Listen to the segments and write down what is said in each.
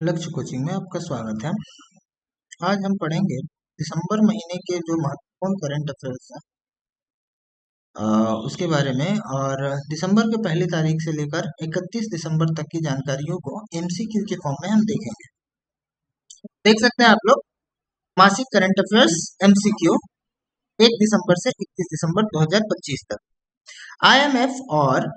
लक्ष्य कोचिंग में आपका स्वागत है। आज हम पढ़ेंगे दिसंबर महीने के जो महत्वपूर्ण करंट अफेयर्स हैं उसके बारे में। और दिसंबर के पहली तारीख से लेकर 31 दिसंबर तक की जानकारियों को एमसीक्यू के फॉर्म में हम देखेंगे। देख सकते हैं आप लोग, मासिक करंट अफेयर्स एमसीक्यू 1 दिसंबर से 31 दिसंबर 2025 तक। आईएमएफ और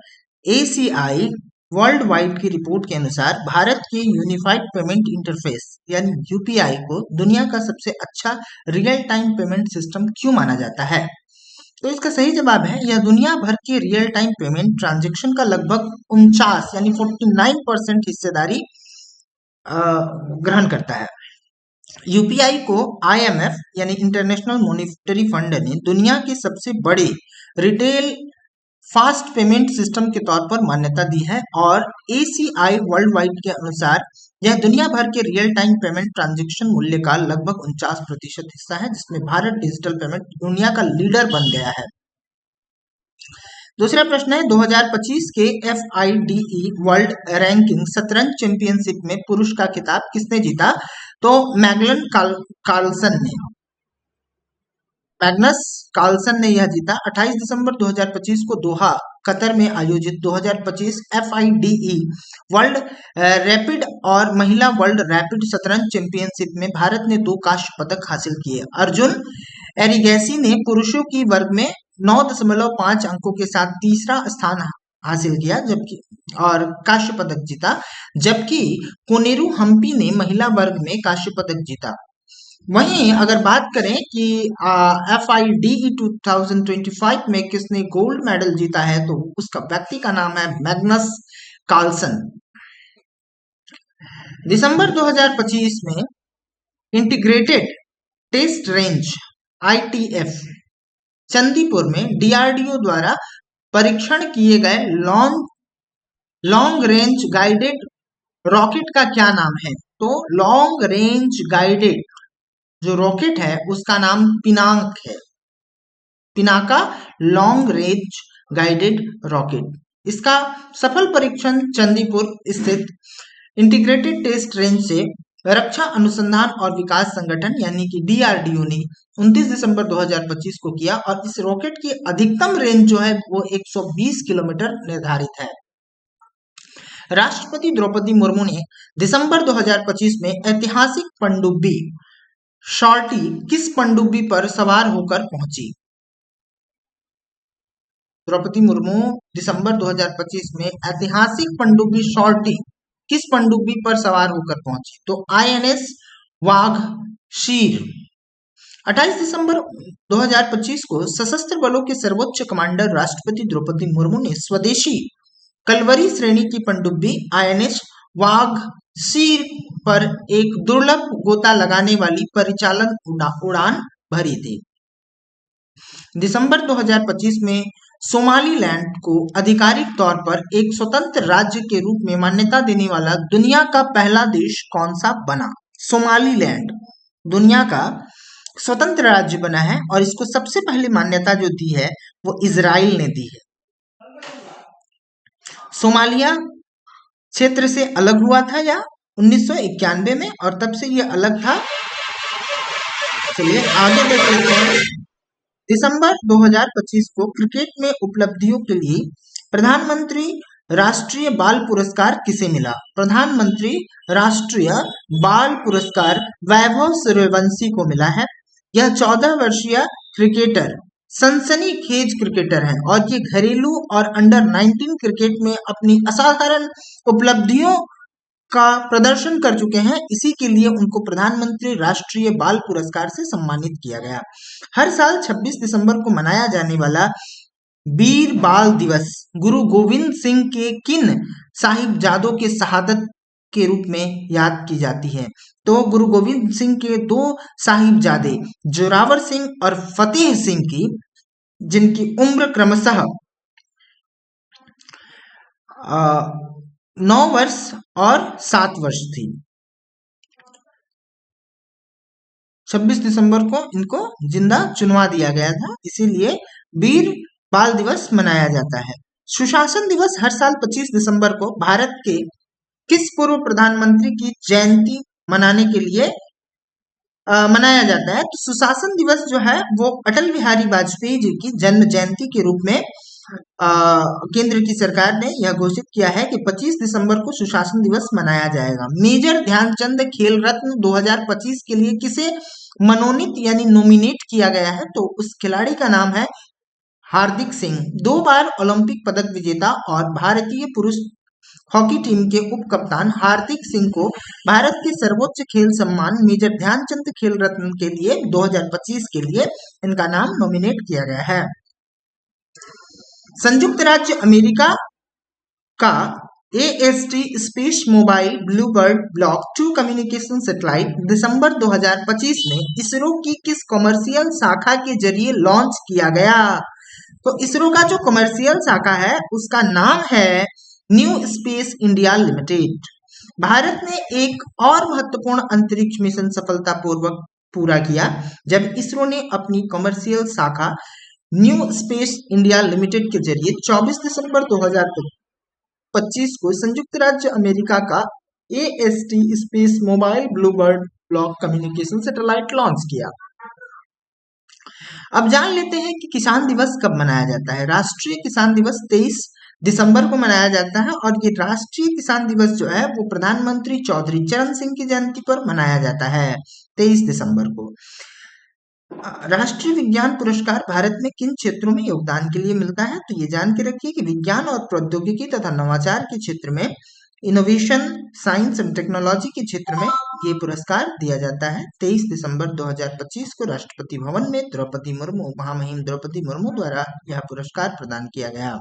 एसीआई वर्ल्ड वाइड की रिपोर्ट के अनुसार भारत के यूनिफाइड पेमेंट इंटरफेस यानी यूपीआई को दुनिया का सबसे अच्छा रियल टाइम पेमेंट सिस्टम क्यों माना जाता है? तो इसका सही जवाब है, यह दुनिया भर के रियल टाइम पेमेंट ट्रांजैक्शन का लगभग 49 यानी 49% हिस्सेदारी ग्रहण करता है। यूपीआई को आईएमएफ यानी इंटरनेशनल मॉनेटरी फंड ने दुनिया के सबसे बड़े रिटेल फास्ट पेमेंट सिस्टम के तौर पर मान्यता दी है और एसीआई वर्ल्ड वाइड के अनुसार यह दुनिया भर के रियल टाइम पेमेंट ट्रांजैक्शन मूल्य का लगभग 49% हिस्सा है, जिसमें भारत डिजिटल पेमेंट दुनिया का लीडर बन गया है। दूसरा प्रश्न है, 2025 के FIDE वर्ल्ड रैंकिंग शतरंज चैंपियनशिप में पुरुष का खिताब किसने जीता? तो कार्लसन ने मैग्नस कार्लसन ने यह जीता। 28 दिसंबर 2025 को दोहा कतर में आयोजित 2025 FIDE वर्ल्ड रैपिड और महिला वर्ल्ड रैपिड शतरंज चैंपियनशिप में भारत ने 2 कांस्य पदक हासिल किए। अर्जुन एरिगैसी ने पुरुषों की वर्ग में 9.5 अंकों के साथ तीसरा स्थान हासिल किया जबकि और कांस्य पदक जीता, जबकि कोनेरू हम्पी ने महिला वर्ग में कांस्य पदक जीता। वहीं अगर बात करें कि FIDE 2025 में किसने गोल्ड मेडल जीता है, तो उसका व्यक्ति का नाम है मैग्नस कार्लसन। दिसंबर 2025 में integrated test range ITF Chandipur में DRDO द्वारा परीक्षण किए गए लॉन्ग रेंज गाइडेड रॉकेट का क्या नाम है? तो लॉन्ग रेंज गाइडेड जो रॉकेट है उसका नाम पिनाक है, Pinaka long range guided rocket. इसका सफल परीक्षण चंदीपुर स्थित इंटीग्रेटेड टेस्ट रेंज से रक्षा अनुसंधान और विकास संगठन यानी कि DRDO ने 29 दिसंबर 2025 को किया और इस रॉकेट की अधिकतम रेंज जो है वो 120 किलोमीटर निर्धारित है। राष्ट्रपति द्रौपदी मुर्मू ने दिसंबर 2025 में ऐतिहासिक पनडुब्बी शॉर्टी किस पनडुब्बी पर सवार होकर पहुंची? द्रौपदी मुर्मू दिसंबर 2025 में ऐतिहासिक पनडुब्बी शॉर्टी किस पनडुब्बी पर सवार होकर पहुंची? तो INS वाघ शीर। 28 दिसंबर 2025 को सशस्त्र बलों के सर्वोच्च कमांडर राष्ट्रपति द्रौपदी मुर्मू ने स्वदेशी कलवरी श्रेणी की पनडुब्बी INS वाघ शीर पर एक दुर्लभ गोता लगाने वाली परिचालन उड़ान भरी थी। दिसंबर 2025 में सोमालीलैंड को आधिकारिक तौर पर एक स्वतंत्र राज्य के रूप में मान्यता देने वाला दुनिया का पहला देश कौन सा बना? सोमालीलैंड दुनिया का स्वतंत्र राज्य बना है और इसको सबसे पहली मान्यता जो दी है वो इजराइल ने दी है। सोमालिया क्षेत्र से अलग हुआ था या 1991 में, और तब से ये अलग था। चलिए आगे देख लेते हैं। दिसंबर 2025 को क्रिकेट में उपलब्धियों के लिए प्रधानमंत्री राष्ट्रीय बाल पुरस्कार किसे मिला? प्रधानमंत्री राष्ट्रीय बाल पुरस्कार वैभव सूर्यवंशी को मिला है। यह 14 वर्षीय क्रिकेटर सनसनीखेज क्रिकेटर है और ये घरेलू और अंडर 19 क्रिकेट में अपनी असाधारण उपलब्धियों का प्रदर्शन कर चुके हैं। इसी के लिए उनको प्रधानमंत्री राष्ट्रीय बाल पुरस्कार से सम्मानित किया गया। हर साल 26 दिसंबर को मनाया जाने वाला वीर बाल दिवस गुरु गोविंद सिंह के किन साहिबजादों के शहादत के रूप में याद की जाती है? तो गुरु गोविंद सिंह के 2 साहिबजादे जोरावर सिंह और फतेह सिंह की, जिनकी उम्र क्रमशः 9 वर्ष और 7 वर्ष थी। 26 दिसंबर को इनको जिंदा चुनवा दिया गया था, इसीलिए वीर बाल दिवस मनाया जाता है। सुशासन दिवस हर साल 25 दिसंबर को भारत के किस पूर्व प्रधानमंत्री की जयंती मनाने के लिए मनाया जाता है? तो सुशासन दिवस जो है वो अटल बिहारी वाजपेयी जी की जन्म जयंती के रूप में केंद्र की सरकार ने यह घोषित किया है कि 25 दिसंबर को सुशासन दिवस मनाया जाएगा। मेजर ध्यानचंद खेल रत्न 2025 के लिए किसे मनोनीत यानी नॉमिनेट किया गया है? तो उस खिलाड़ी का नाम है हार्दिक सिंह। 2 बार ओलंपिक पदक विजेता और भारतीय पुरुष हॉकी टीम के उप कप्तान हार्दिक सिंह को भारत के सर्वोच्च खेल सम्मान मेजर ध्यानचंद खेल रत्न के लिए 2025 के लिए इनका नाम नॉमिनेट किया गया है। संयुक्त राज्य अमेरिका का AST space mobile bluebird block 2 communication satellite दिसंबर 2025 में इसरो की किस कॉमर्शियल शाखा के जरिए लॉन्च किया गया? तो इसरो का जो कॉमर्शियल शाखा है उसका नाम है new space India limited. Bharat ने एक और महत्वपूर्ण अंतरिक्ष मिशन सफलतापूर्वक पूरा किया जब इसरो ने अपनी कॉमर्शियल शाखा न्यू स्पेस इंडिया लिमिटेड के जरिए 24 दिसंबर 2025 को संयुक्त राज्य अमेरिका का AST space mobile bluebird block communication satellite launch किया। अब जान लेते हैं कि किसान दिवस कब मनाया जाता है। राष्ट्रीय किसान दिवस 23 दिसंबर को मनाया जाता है और ये राष्ट्रीय किसान दिवस जो है वो प्रधानमंत्री चौधरी चरण सिंह की जयंती पर मनाया जाता है 23 दिसंबर को। राष्ट्रीय विज्ञान पुरस्कार भारत में किन क्षेत्रों में योगदान के लिए मिलता है? तो ये जान के रखिए कि विज्ञान और प्रौद्योगिकी तथा नवाचार के क्षेत्र में इनोवेशन साइंस एंड टेक्नोलॉजी के क्षेत्र में ये पुरस्कार दिया जाता है। 23 दिसंबर 2025 को राष्ट्रपति भवन में द्रौपदी मुर्मू महामहिम द्रौपदी मुर्मू द्वारा यह पुरस्कार प्रदान किया गया।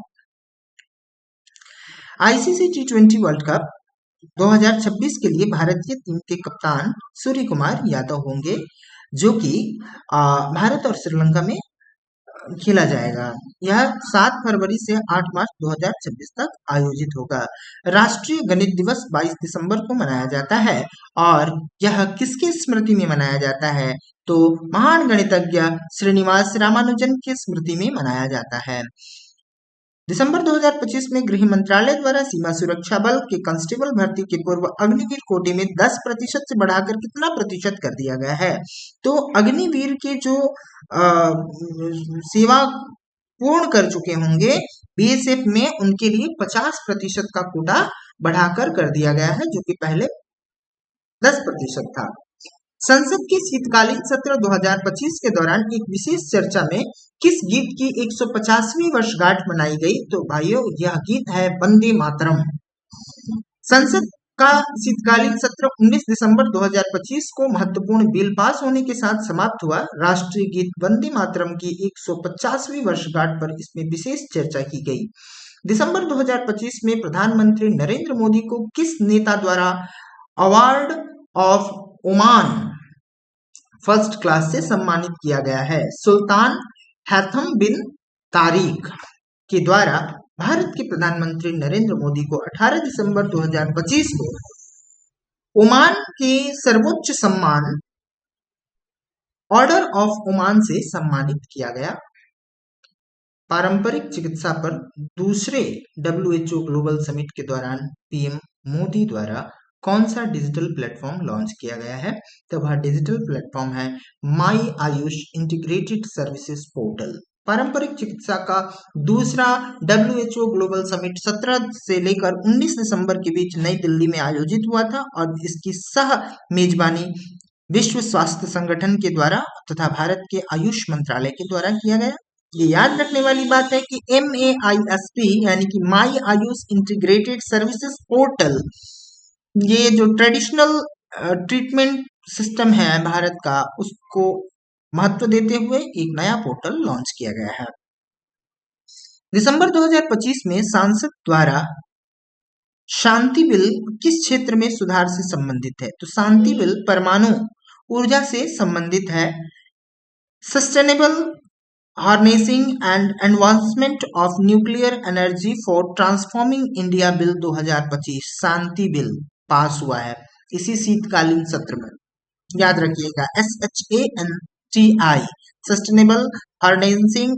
ICC T20 वर्ल्ड कप 2026 के लिए भारतीय टीम के कप्तान सूर्य कुमार यादव होंगे जो कि भारत और श्रीलंका में खेला जाएगा। यह 7 फरवरी से 8 मार्च 2026 तक आयोजित होगा। राष्ट्रीय गणित दिवस 22 दिसंबर को मनाया जाता है और यह किसकी स्मृति में मनाया जाता है? तो महान गणितज्ञ श्रीनिवास रामानुजन की स्मृति में मनाया जाता है। दिसंबर 2025 में गृह मंत्रालय द्वारा सीमा सुरक्षा बल के कांस्टेबल भर्ती के पूर्व अग्निवीर कोटे में 10% से बढ़ाकर कितना प्रतिशत कर दिया गया है? तो अग्निवीर के जो सेवा पूर्ण कर चुके होंगे BSF में उनके लिए 50% का कोटा बढ़ाकर कर दिया गया है जो कि पहले 10% था। संसद के शीतकालीन सत्र 2025 के दौरान एक विशेष चर्चा में किस गीत की 150वीं वर्षगांठ मनाई गई? तो भाइयों यह गीत है वंदे मातरम। संसद का शीतकालीन सत्र 19 दिसंबर 2025 को महत्वपूर्ण बिल पास होने के साथ समाप्त हुआ। राष्ट्रीय गीत वंदे मातरम की 150वीं वर्षगांठ पर इसमें विशेष चर्चा की गई। दिसंबर 2025 में प्रधानमंत्री नरेंद्र मोदी को किस नेता द्वारा award of Oman first class से सम्मानित किया गया है? सुल्तान हैथम बिन तारिक के द्वारा भारत के प्रधानमंत्री नरेंद्र मोदी को 18 दिसंबर 2025 को ओमान के सर्वोच्च सम्मान ऑर्डर ऑफ ओमान से सम्मानित किया गया। पारंपरिक चिकित्सा पर दूसरे WHO ग्लोबल समिट के दौरान PM मोदी द्वारा कौन सा डिजिटल प्लेटफॉर्म लॉन्च किया गया है? तो वह डिजिटल प्लेटफॉर्म है माई आयुष इंटीग्रेटेड सर्विसेज पोर्टल। पारंपरिक चिकित्सा का दूसरा WHO ग्लोबल समिट 17 से लेकर 19 दिसंबर के बीच नई दिल्ली में आयोजित हुआ था और इसकी सह मेजबानी विश्व स्वास्थ्य संगठन के द्वारा तथा भारत के आयुष मंत्रालय के द्वारा किया गया। ये याद रखने वाली बात है कि MAISP यानी कि माई आयुष इंटीग्रेटेड सर्विसेज पोर्टल ये जो ट्रेडिशनल ट्रीटमेंट सिस्टम है भारत का उसको महत्व देते हुए एक नया पोर्टल लॉन्च किया गया है। दिसंबर 2025 में सांसद द्वारा शांति बिल किस क्षेत्र में सुधार से संबंधित है? तो शांति बिल परमाणु ऊर्जा से संबंधित है। Sustainable harnessing and advancement of nuclear energy for transforming India bill 2025 Shanti bill pass हुआ है इसी शीतकालीन सत्र में। याद रखिएगा SHANTI sustainable harnessing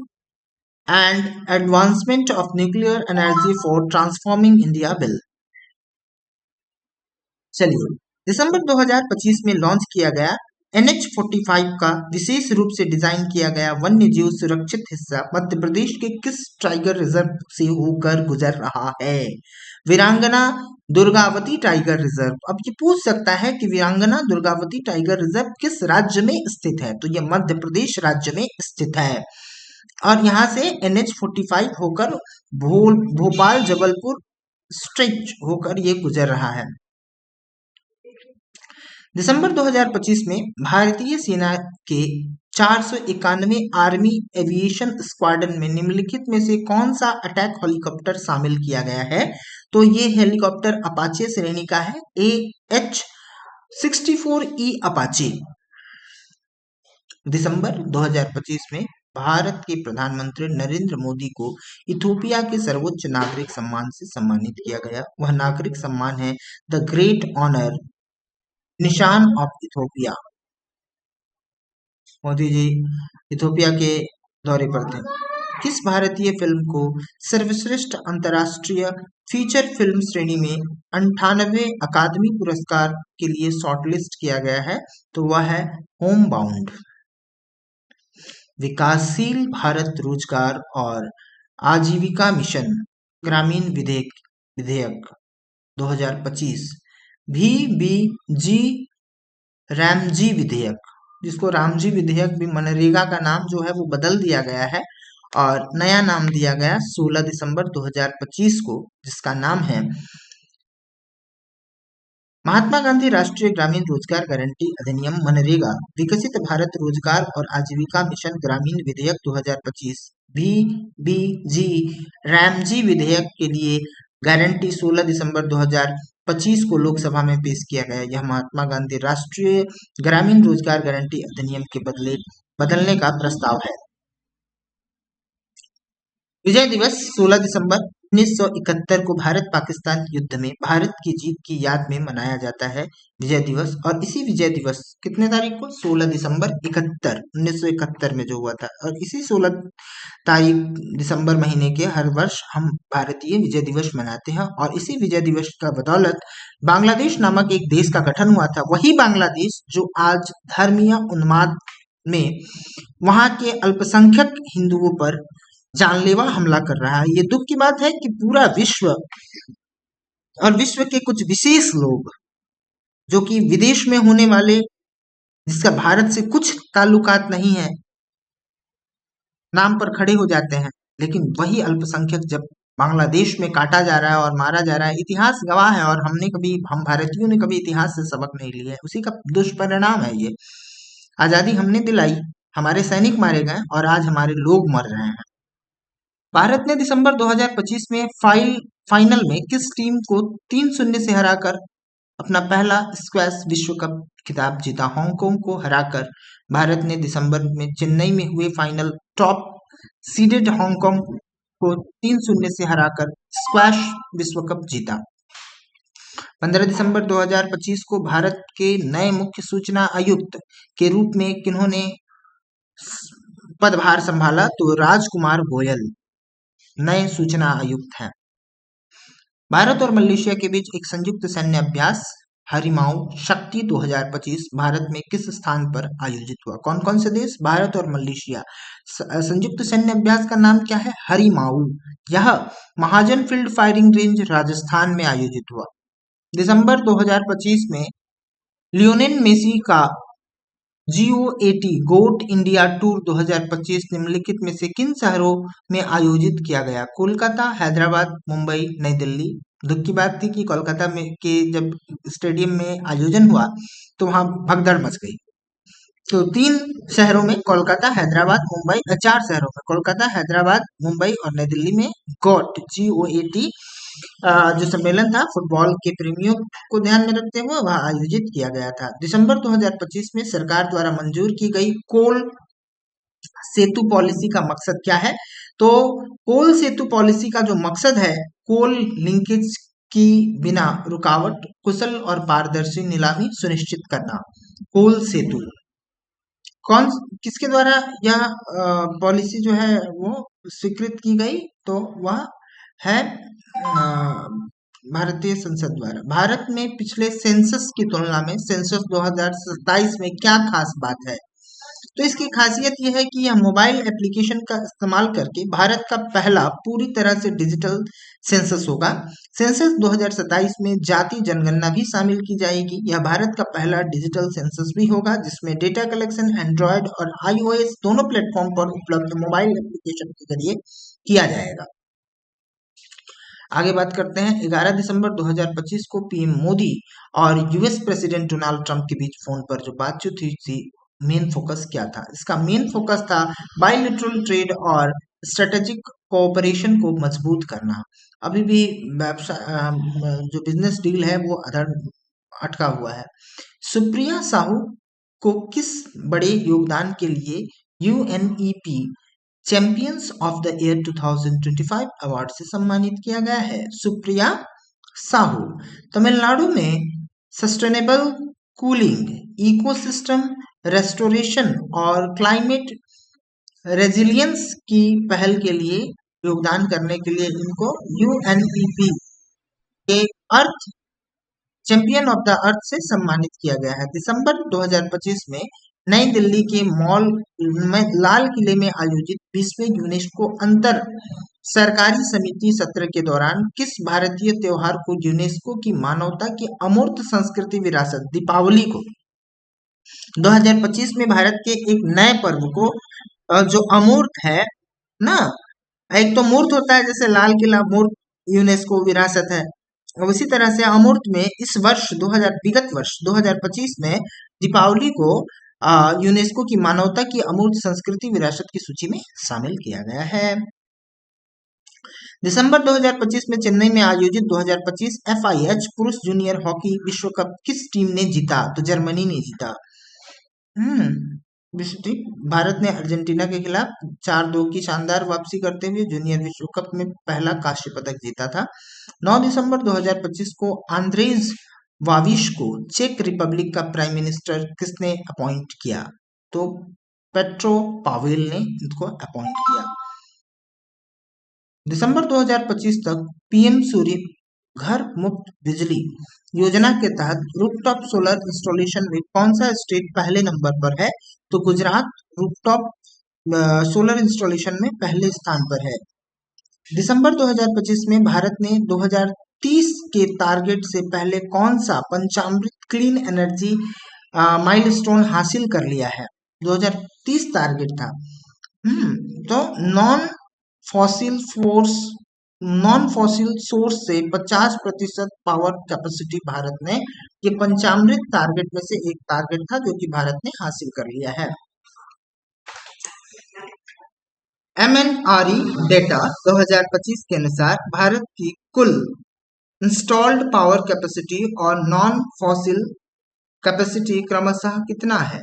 and advancement of nuclear energy for transforming India bill. चलिए, दिसंबर 2025 में लॉन्च किया गया NH-45 का विशेष रूप से डिजाइन किया गया वन्य जीव सुरक्षित हिस्सा मध्य प्रदेश के किस टाइगर रिजर्व से होकर गुजर रहा है? वीरांगना दुर्गावती टाइगर रिजर्व। अब ये पूछ सकता है कि वीरांगना दुर्गावती टाइगर रिजर्व किस राज्य में स्थित है, तो ये मध्य प्रदेश राज्य में स्थित है और यहाँ से NH-45 होकर भोपाल जबलपुर स्ट्रेच होकर ये गुजर रहा है। दिसंबर 2025 में भारतीय सेना के 491 आर्मी एविएशन स्क्वाड्रन में निम्नलिखित में से कौन सा अटैक हेलीकॉप्टर शामिल किया गया है? तो ये हेलीकॉप्टर अपाचे श्रेणी का है, AH-64E अपाचे। दिसंबर 2025 में भारत के प्रधानमंत्री नरेंद्र मोदी को इथोपिया के सर्वोच्च नागरिक सम्मान से सम्मानित किया गया। वह नागरिक सम्मान है द ग्रेट ऑनर निशान of Ethiopia. Modi ji Ethiopia के दौरे पर थे। किस भारतीय फिल्म को सर्वश्रेष्ठ अंतर्राष्ट्रीय फीचर फिल्म श्रेणी में 98 अकादमी पुरस्कार के लिए शॉर्टलिस्ट किया गया है? तो वह है होम बाउंड। विकासशील भारत रोजगार और आजीविका मिशन ग्रामीण विधेयक 2025 VBG रामजी विधेयक, जिसको रामजी विधेयक भी मनरेगा का नाम जो है वो बदल दिया गया है और नया नाम दिया गया 16 दिसंबर 2025 को, जिसका नाम है महात्मा गांधी राष्ट्रीय ग्रामीण रोजगार गारंटी अधिनियम मनरेगा विकसित भारत रोजगार और आजीविका मिशन ग्रामीण विधेयक 2025 VBG रामजी विधेयक के लिए गारंटी 16 दिसंबर 2025 को लोकसभा में पेश किया गया। यह महात्मा गांधी राष्ट्रीय ग्रामीण रोजगार गारंटी अधिनियम के बदलने का प्रस्ताव है। विजय दिवस 16 दिसंबर 1971 को भारत पाकिस्तान युद्ध में भारत की जीत की याद में मनाया जाता है विजय दिवस। और इसी विजय दिवस कितने तारीख को? 16 दिसंबर 1971 में जो हुआ था। और इसी 16 तारीख दिसंबर महीने के हर वर्ष हम भारतीय विजय दिवस मनाते हैं और इसी विजय दिवस का बदौलत बांग्लादेश नामक एक देश का गठन हुआ था। वही बांग्लादेश जो आज धर्मीय उन्माद में वहां के अल्पसंख्यक हिंदुओं पर जानलेवा हमला कर रहा है। ये दुख की बात है कि पूरा विश्व और विश्व के कुछ विशेष लोग जो कि विदेश में होने वाले, जिसका भारत से कुछ ताल्लुकात नहीं है, नाम पर खड़े हो जाते हैं। लेकिन वही अल्पसंख्यक जब बांग्लादेश में काटा जा रहा है और मारा जा रहा है, इतिहास गवाह है और हम भारतीयों ने कभी इतिहास से सबक नहीं लिया है, उसी का दुष्परिणाम है ये। आजादी हमने दिलाई, हमारे सैनिक मारे गए और आज हमारे लोग मर रहे हैं। भारत ने दिसंबर 2025 में फाइनल में किस टीम को 3-0 से हराकर अपना पहला स्क्वैश विश्व कप खिताब जीता? हांगकांग को हराकर भारत ने दिसंबर में चेन्नई में हुए फाइनल टॉप सीडेड हांगकांग को 3-0 से हराकर स्क्वैश विश्व कप जीता। 15 दिसंबर 2025 को भारत के नए मुख्य सूचना आयुक्त के रूप में किन्होंने पदभार संभाला? तो राजकुमार गोयल नए सूचना आयुक्त हैं। भारत और मलेशिया के बीच एक संयुक्त सैन्य अभ्यास हरिमाऊ शक्ति 2025 भारत में किस स्थान पर आयोजित हुआ? कौन कौन से देश? भारत और मलेशिया। संयुक्त सैन्य अभ्यास का नाम क्या है? हरिमाऊ। यह महाजन फील्ड फायरिंग रेंज राजस्थान में आयोजित हुआ। दिसंबर 2025 में लियोनेल मेसी का GOAT गोट इंडिया टूर 2025 निम्नलिखित में से किन शहरों में आयोजित किया गया? कोलकाता, हैदराबाद, मुंबई, नई दिल्ली। दुख की बात थी कि कोलकाता में के जब स्टेडियम में आयोजन हुआ तो वहां भगदड़ मच गई। तो 3 शहरों में कोलकाता, हैदराबाद, मुंबई, 4 शहरों में कोलकाता, हैदराबाद, मुंबई और नई दिल्ली में GOAT जो सम्मेलन था फुटबॉल के प्रेमियों को ध्यान में रखते हुए वह आयोजित किया गया था। दिसंबर 2025 में सरकार द्वारा मंजूर की गई कोल सेतु पॉलिसी का मकसद क्या है? तो कोल सेतु पॉलिसी का जो मकसद है, कोल लिंकेज की बिना रुकावट कुशल और पारदर्शी नीलामी सुनिश्चित करना। कोल सेतु किसके द्वारा यह पॉलिसी जो है वो स्वीकृत की गई? तो वह है भारतीय संसद द्वारा। भारत में पिछले सेंसस की तुलना में सेंसस 2027 में क्या खास बात है? तो इसकी खासियत यह है कि यह मोबाइल एप्लीकेशन का इस्तेमाल करके भारत का पहला पूरी तरह से डिजिटल सेंसस होगा। सेंसस 2027 में जाति जनगणना भी शामिल की जाएगी। यह भारत का पहला डिजिटल सेंसस भी होगा जिसमें डेटा कलेक्शन एंड्रॉयड और iOS दोनों प्लेटफॉर्म पर उपलब्ध मोबाइल एप्लीकेशन के जरिए किया जाएगा। आगे बात करते हैं 11 दिसंबर 2025 को पीएम मोदी और यूएस प्रेसिडेंट डोनाल्ड ट्रंप के बीच फोन पर जो बातचीत हुई थी, मेन फोकस क्या था? इसका मेन फोकस था बायलैटरल ट्रेड और स्ट्रेटेजिक कोऑपरेशन को मजबूत करना। अभी भी जो बिजनेस डील है वो अधर अटका हुआ है। सुप्रिया साहू को किस बड़े योगदान के लिए UNEP champions of the year 2025 award से सम्मानित किया गया है? सुप्रिया साहू तमिलनाडु में सस्टेनेबल कूलिंग, इकोसिस्टम रेस्टोरेशन और क्लाइमेट रेजिलियंस की पहल के लिए योगदान करने के लिए इनको यूएनईपी के अर्थ चैंपियन ऑफ द अर्थ से सम्मानित किया गया है। दिसंबर 2025 में नई दिल्ली के मॉल में लाल किले में आयोजित 20वें यूनेस्को अंतर सरकारी समिति सत्र के दौरान किस भारतीय त्योहार को यूनेस्को की मानवता की अमूर्त संस्कृति विरासत दीपावली को 2025 में भारत के एक नए पर्व को जो अमूर्त है ना, एक तो मूर्त होता है जैसे लाल किला मूर्त यूनेस्को विरासत है, उसी तरह से अमूर्त में इस वर्ष विगत वर्ष 2025 में दीपावली को यूनेस्को की मानवता की अमूर्त संस्कृति विरासत की सूची में शामिल किया गया है। दिसंबर 2025 में चेन्नई में आयोजित 2025 FIH पुरुष जूनियर हॉकी विश्व कप किस टीम ने जीता? तो जर्मनी ने जीता। भारत ने अर्जेंटीना के खिलाफ 4-2 की शानदार वापसी करते हुए जूनियर विश्व कप में पहला कांस्य पदक जीता था। 9 दिसंबर 2025 को आंद्रेज वाविश को चेक रिपब्लिक का प्राइम मिनिस्टर किसने अपॉइंट किया? तो पेट्रो पावेल ने इनको अपॉइंट किया। दिसंबर 2025 तक पीएम सूर्य घर मुफ्त बिजली योजना के तहत रूफटॉप सोलर इंस्टॉलेशन में कौन सा स्टेट पहले नंबर पर है? तो गुजरात रूफटॉप सोलर इंस्टॉलेशन में पहले स्थान पर है। दिसंबर 2025 में भारत ने 2030 के टारगेट से पहले कौन सा पंचामृत क्लीन एनर्जी माइलस्टोन हासिल कर लिया है? 2030 टारगेट था। तो नॉन फॉसिल सोर्स से 50% पावर कैपेसिटी भारत ने, ये पंचामृत टारगेट में से एक टारगेट था जो कि भारत ने हासिल कर लिया है। MNRE डेटा 2025 के अनुसार भारत की कुल इंस्टॉल्ड पावर कैपेसिटी और नॉन फॉसिल कैपेसिटी क्रमशः कितना है?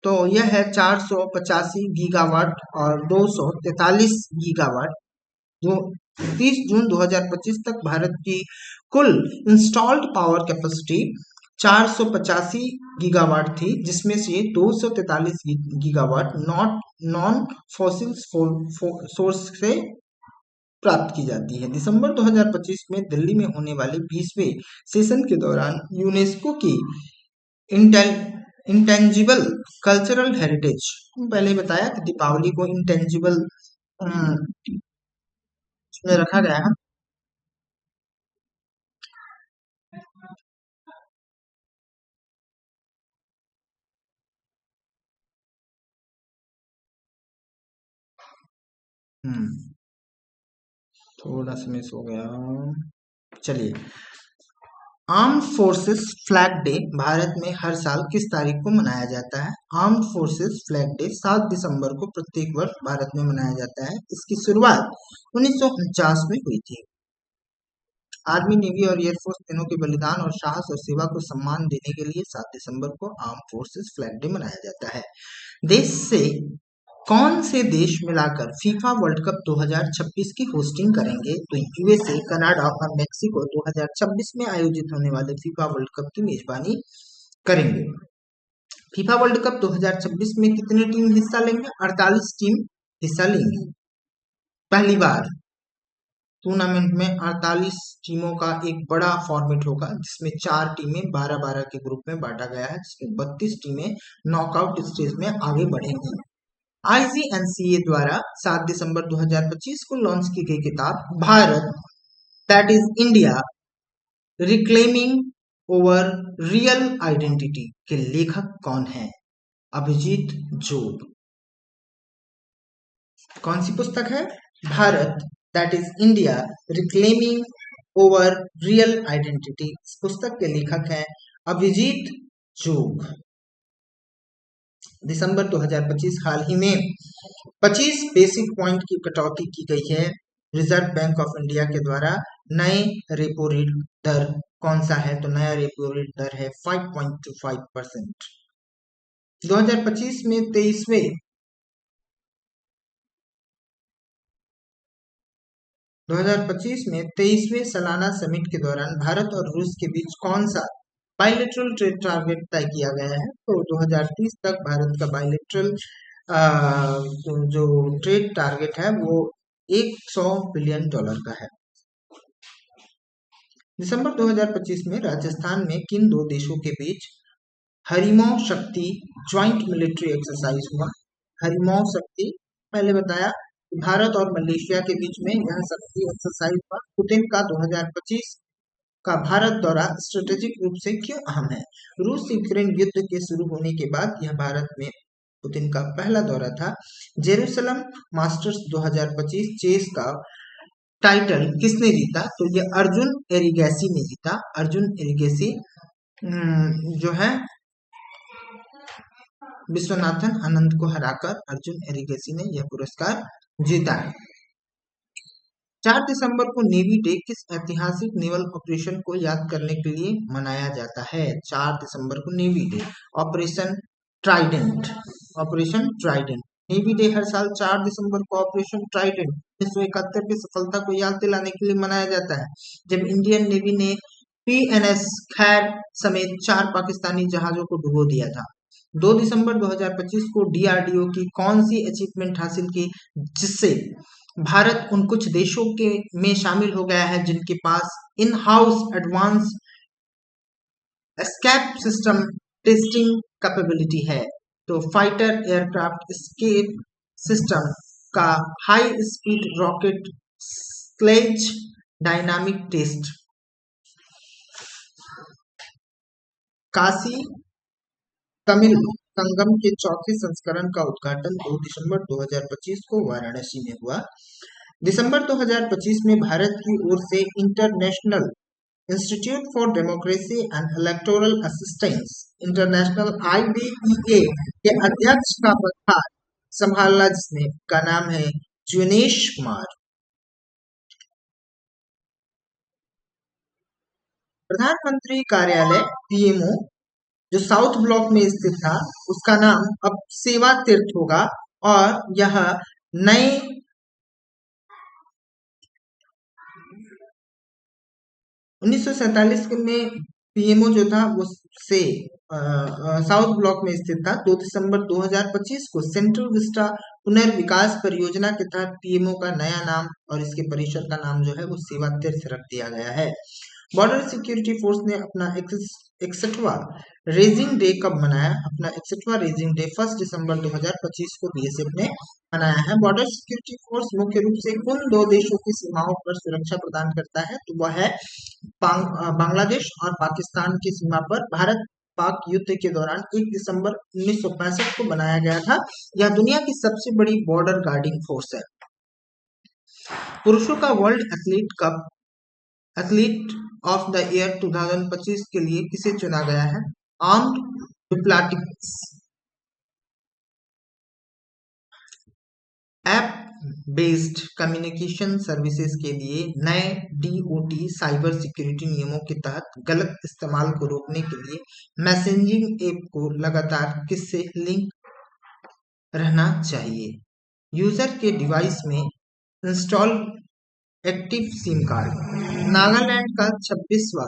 तो यह है 485 गीगावाट और 243 गीगावाट। जो 30 जून 2025 तक भारत की कुल इंस्टॉल्ड पावर कैपेसिटी 485 गीगावाट थी, जिसमें से 243 गीगावाट नॉन फॉसिल सोर्स से प्राप्त की जाती है। दिसंबर 2025 में दिल्ली में होने वाले 20वें सेशन के दौरान यूनेस्को की इंटेंजिबल कल्चरल हेरिटेज, पहले बताया कि दीपावली को इंटेंजिबल में रखा गया है। थोड़ा सा मिस हो गया, चलिए। Armed forces flag day Bharat में हर साल किस तारीख को मनाया जाता है? आर्म्ड फोर्सेस फ्लैग डे 7 दिसंबर को प्रत्येक वर्ष भारत में मनाया जाता है। इसकी शुरुआत 1949 में हुई थी। आर्मी, नेवी और एयरफोर्स तीनों के बलिदान और साहस और सेवा को सम्मान देने के लिए 7 दिसंबर को आर्म फोर्सेस फ्लैग डे मनाया जाता है। देश से कौन से देश मिलाकर फीफा वर्ल्ड कप 2026 की होस्टिंग करेंगे? तो यूएसए, कनाडा और मेक्सिको 2026 में आयोजित होने वाले फीफा वर्ल्ड कप की मेजबानी करेंगे। फीफा वर्ल्ड कप 2026 में कितनी टीम हिस्सा लेंगे? 48 टीम हिस्सा लेंगी पहली बार। टूर्नामेंट में 48 टीमों का एक बड़ा फॉर्मेट होगा, जिसमें 4 टीमें 12-12 के ग्रुप में बांटा गया है, जिसमें 32 टीमें नॉकआउट स्टेज में आगे बढ़ेंगी। ICNCA द्वारा 7 दिसंबर 2025 को लॉन्च की गई किताब Bharat that is India reclaiming over real identity के लेखक कौन है? अभिजीत जोग। कौन सी पुस्तक है? Bharat that is India reclaiming over real identity. इस पुस्तक के लेखक हैं अभिजीत जोग। दिसंबर 2025 हाल ही में 25 बेसिक पॉइंट की कटौती की गई है रिजर्व बैंक ऑफ इंडिया के द्वारा। नए रेपो रेट दर कौन सा है? तो नया रेपो रेट दर है 5.25%। 2025 में 23वें सालाना समिट के दौरान भारत और रूस के बीच कौन सा बायलैटरल ट्रेड टारगेट तय किया गया है? तो 2030 तक भारत का बायलैटरल जो ट्रेड टारगेट है वो $100 बिलियन का है। दिसंबर 2025 में राजस्थान में किन दो देशों के बीच हरिमौ शक्ति ज्वाइंट मिलिट्री एक्सरसाइज हुआ? हरिमौ शक्ति पहले बताया, भारत और मलेशिया के बीच में यह शक्ति एक्सरसाइज हुआ। पुतिन का 2025 का भारत दौरा स्ट्रेटेजिक रूप से क्यों अहम है? रूस यूक्रेन युद्ध के शुरू होने के बाद यह भारत में पुतिन का पहला दौरा था। जेरूसलम मास्टर्स 2025 चेस का टाइटल किसने जीता? तो ये अर्जुन एरिगैसी ने जीता। अर्जुन एरिगैसी जो है विश्वनाथन आनंद को हराकर अर्जुन एरिगैसी ने यह पुरस्कार जीता है। 4 दिसंबर को नेवी डे किस ऐतिहासिक नेवल ऑपरेशन को याद करने के लिए मनाया जाता है? 4 दिसंबर को navy day operation trident. Operation trident navy day हर साल 4 दिसंबर को ऑपरेशन ट्राइडेंट 1971 की सफलता को याद दिलाने के लिए मनाया जाता है, जब इंडियन नेवी ने PNS खैर समेत 4 पाकिस्तानी जहाजों को डुबो दिया था। 2 दिसंबर 2025 को DRDO की कौन सी अचीवमेंट हासिल की, जिससे भारत उन कुछ देशों के में शामिल हो गया है जिनके पास in house advance escape system testing capability है? तो फाइटर एयरक्राफ्ट एस्केप सिस्टम का high speed rocket sled dynamic test. Kashi Tamil Sangam के चौथे संस्करण का उद्घाटन 2 दिसंबर 2025 को वाराणसी में हुआ। दिसंबर 2025 में भारत की ओर से international institute for democracy and electoral assistance international IDEA के अध्यक्ष का पदभार संभाला जिसने, का नाम है ज्ञनेश कुमार। प्रधानमंत्री कार्यालय PMO जो साउथ ब्लॉक में स्थित था उसका नाम अब सेवा तीर्थ होगा, और यह नए 1947 में PMO जो था वो से साउथ ब्लॉक में स्थित था। 2 दिसंबर 2025 को सेंट्रल विस्टा पुनर्विकास परियोजना के तहत PMO का नया नाम और इसके परिसर का नाम जो है वो सेवा तीर्थ रख दिया गया है। बॉर्डर सिक्योरिटी फोर्स ने अपना 61वां रेजिंग डे कब मनाया? अपना 61वां रेजिंग डे 1 दिसंबर 2025 को BSF ने मनाया है। बॉर्डर सिक्योरिटी फोर्स मुख्य रूप से उन 2 देशों की सीमाओं पर सुरक्षा प्रदान करता है, तो वह है बांग्लादेश और पाकिस्तान की सीमा पर। भारत पाक युद्ध के दौरान 1 दिसंबर 1965 को बनाया गया था। यह दुनिया की सबसे बड़ी बॉर्डर गार्डिंग फोर्स है। पुरुषों का world athlete cup athlete of the year 2025 के लिए किसे चुना गया है? Armand Duplantis. App based communication services के लिए नए DOT साइबर सिक्योरिटी नियमों के तहत गलत इस्तेमाल को रोकने के लिए मैसेजिंग ऐप को लगातार किससे लिंक रहना चाहिए? यूजर के डिवाइस में install active SIM card. Nagaland का 26वां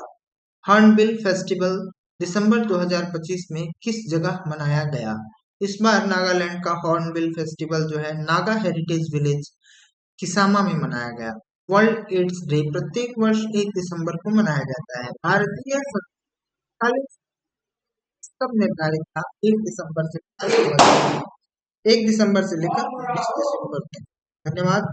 हॉर्नबिल फेस्टिवल दिसंबर 2025 में किस जगह मनाया गया? इस बार नागालैंड का हॉर्नबिल फेस्टिवल जो है नागा हेरिटेज विलेज किसामा में मनाया गया। वर्ल्ड एड्स डे प्रत्येक वर्ष 1 दिसंबर को मनाया जाता है। भारतीय संस्थागत कब निर्धारित था? 1 दिसंबर से 1 दिसंबर से लेकर 20 दिसंबर तक। धन्यवाद।